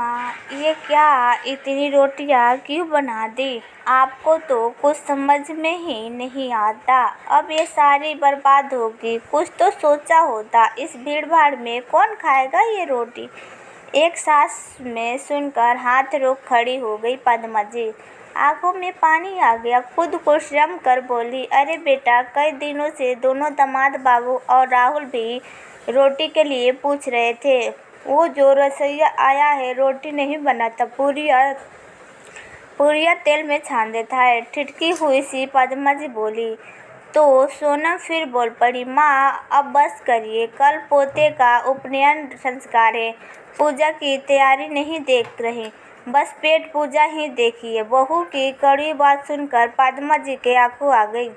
माँ, ये क्या इतनी रोटियाँ क्यों बना दी? आपको तो कुछ समझ में ही नहीं आता। अब ये सारी बर्बाद होगी। कुछ तो सोचा होता। इस भीड़ भाड़ में कौन खाएगा ये रोटी? एक सांस में सुनकर हाथ रोक खड़ी हो गई पद्मा जी। आंखों में पानी आ गया। खुद को शर्म कर बोली, अरे बेटा, कई दिनों से दोनों दामाद बाबू और राहुल भी रोटी के लिए पूछ रहे थे। वो जो रसोइया आया है रोटी नहीं बनाता, पूरियाँ तेल में छान देता है। ठिठकी हुई सी पद्मा जी बोली। तो सोनम फिर बोल पड़ी, माँ अब बस करिए, कल पोते का उपनयन संस्कार है। पूजा की तैयारी नहीं देख रही, बस पेट पूजा ही देखिए। बहू की कड़वी बात सुनकर पद्मा जी के आंसू आ गई।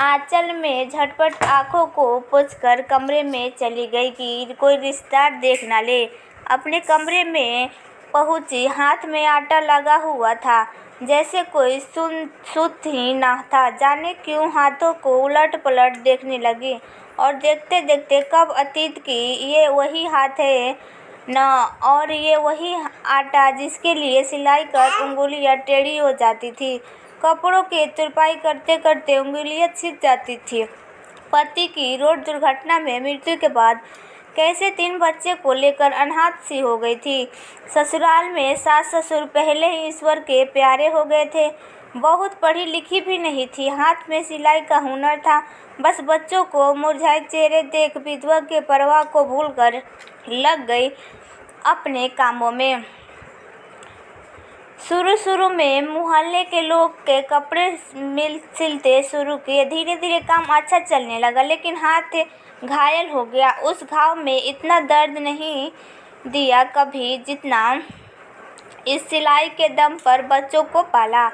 आंचल में झटपट आंखों को पोंछकर कमरे में चली गई कि कोई रिश्तेदार देख न ले। अपने कमरे में पहुंची, हाथ में आटा लगा हुआ था, जैसे कोई सुध ही न था। जाने क्यों हाथों को उलट पलट देखने लगी और देखते देखते कब अतीत की ये वही हाथ है न, और ये वही आटा जिसके लिए सिलाई कर उंगलियां टेढ़ी हो जाती थी, कपड़ों की तुरपाई करते करते उंगलियां छिद जाती थी। पति की रोड दुर्घटना में मृत्यु के बाद कैसे 3 बच्चे को लेकर अनाथ सी हो गई थी। ससुराल में सास ससुर पहले ही ईश्वर के प्यारे हो गए थे। बहुत पढ़ी लिखी भी नहीं थी, हाथ में सिलाई का हुनर था। बस बच्चों को मुरझाए चेहरे देख विधवा के परवाह को भूलकर लग गई अपने कामों में। शुरू में मोहल्ले के लोग के कपड़े सिलते शुरू किए। धीरे धीरे काम अच्छा चलने लगा, लेकिन हाथ घायल हो गया। उस घाव में इतना दर्द नहीं दिया कभी जितना इस सिलाई के दम पर बच्चों को पाला।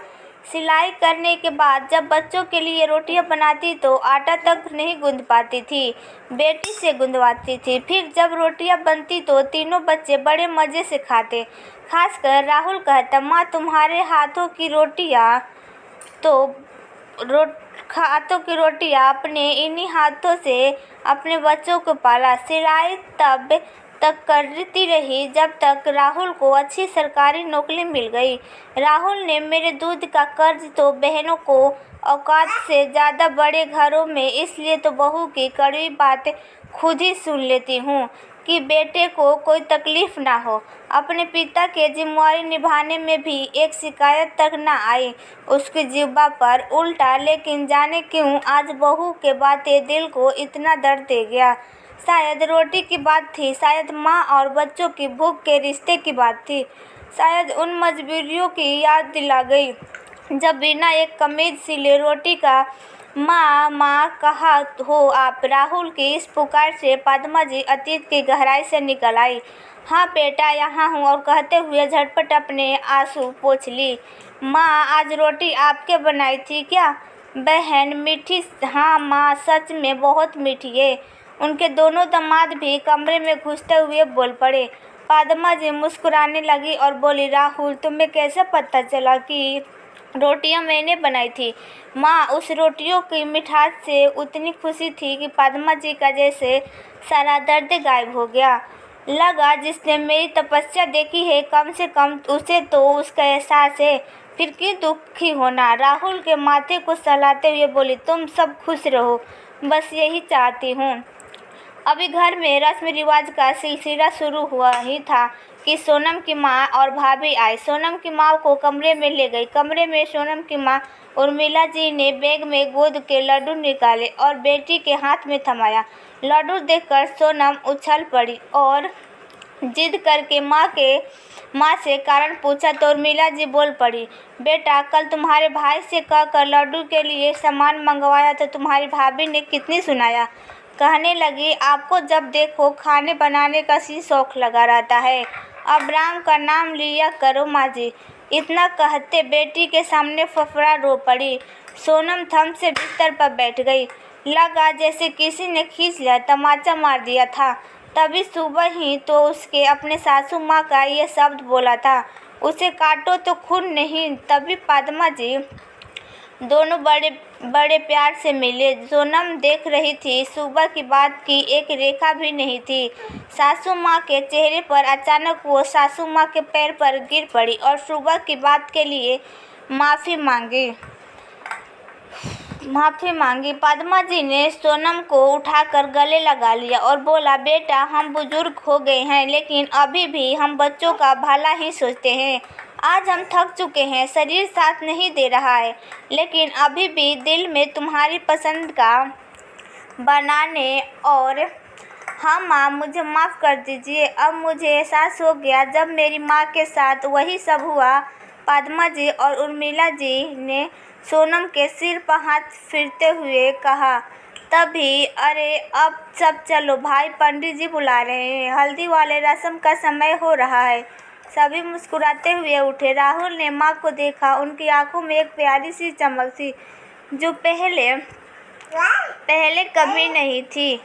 सिलाई करने के बाद जब बच्चों के लिए रोटियां बनाती तो आटा तक नहीं गूंद पाती थी, बेटी से गूंदवाती थी। फिर जब रोटियां बनती तो तीनों बच्चे बड़े मज़े से खाते। खासकर राहुल कहता, माँ तुम्हारे हाथों की रोटियां अपने इन्हीं हाथों से अपने बच्चों को पाला। सिलाई तब तक करती रही जब तक राहुल को अच्छी सरकारी नौकरी मिल गई। राहुल ने मेरे दूध का कर्ज तो बहनों को औकात से ज़्यादा बड़े घरों में, इसलिए तो बहू की कड़वी बातें खुद ही सुन लेती हूँ कि बेटे को कोई तकलीफ ना हो। अपने पिता के जिम्मेवारी निभाने में भी एक शिकायत तक ना आई उसकी जिह्वा पर। उल्टा, लेकिन जाने क्यों आज बहू के बातें दिल को इतना दर्द दे गया। शायद रोटी की बात थी, शायद माँ और बच्चों की भूख के रिश्ते की बात थी, शायद उन मजबूरियों की याद दिला गई जब बिना एक कमीज सिले रोटी का माँ माँ कहा हो आप। राहुल की इस पुकार से पद्मा जी अतीत की गहराई से निकल आई। हाँ बेटा, यहाँ हूँ, और कहते हुए झटपट अपने आंसू पोंछ ली। माँ, आज रोटी आपके बनाई थी क्या? बहन मीठी? हाँ माँ, सच में बहुत मीठी है। उनके दोनों दामाद भी कमरे में घुसते हुए बोल पड़े। पद्मा जी मुस्कुराने लगी और बोली, राहुल, तुम्हें कैसे पता चला कि रोटियां मैंने बनाई थी? माँ, उस रोटियों की मिठास से उतनी खुशी थी कि पद्मा जी का जैसे सारा दर्द गायब हो गया। लगा जिसने मेरी तपस्या देखी है, कम से कम उसे तो उसका एहसास है, फिर क्यों दुखी होना? राहुल के माथे को सहलाते हुए बोली, तुम सब खुश रहो, बस यही चाहती हूँ। अभी घर में रस्म रिवाज का सिलसिला शुरू हुआ ही था कि सोनम की माँ और भाभी आई। सोनम की माँ को कमरे में ले गई। कमरे में सोनम की माँ उर्मिला जी ने बैग में गोंद के लड्डू निकाले और बेटी के हाथ में थमाया। लड्डू देखकर सोनम उछल पड़ी और जिद करके माँ से कारण पूछा तो उर्मिला जी बोल पड़ी, बेटा, कल तुम्हारे भाई से कहकर लड्डू के लिए सामान मंगवाया तो तुम्हारी भाभी ने कितनी सुनाया। कहने लगी, आपको जब देखो खाने बनाने का सी शौक लगा रहता है, अब राम का नाम लिया करो माँ जी। इतना कहते बेटी के सामने फफड़ा रो पड़ी। सोनम थम से बिस्तर पर बैठ गई। लगा जैसे किसी ने खींच लिया तमाचा मार दिया था। तभी सुबह ही तो उसके अपने सासू माँ का ये शब्द बोला था, उसे काटो तो खून नहीं। तभी पद्मा जी दोनों बड़े बड़े प्यार से मिले। सोनम देख रही थी, सुबह की बात की एक रेखा भी नहीं थी। सासू माँ के चेहरे पर अचानक वो सासू माँ के पैर पर गिर पड़ी और सुबह की बात के लिए माफ़ी मांगी। पद्मा जी ने सोनम को उठाकर गले लगा लिया और बोला, बेटा, हम बुजुर्ग हो गए हैं, लेकिन अभी भी हम बच्चों का भला ही सोचते हैं। आज हम थक चुके हैं, शरीर साथ नहीं दे रहा है, लेकिन अभी भी दिल में तुम्हारी पसंद का बनाने और हाँ माँ, मुझे माफ़ कर दीजिए। अब मुझे एहसास हो गया जब मेरी माँ के साथ वही सब हुआ। पद्मा जी और उर्मिला जी ने सोनम के सिर पर हाथ फेरते हुए कहा। तभी, अरे अब सब चलो भाई, पंडित जी बुला रहे हैं, हल्दी वाले रस्म का समय हो रहा है। सभी मुस्कुराते हुए उठे। राहुल ने माँ को देखा। उनकी आंखों में एक प्यारी सी चमक थी जो पहले कभी नहीं थी।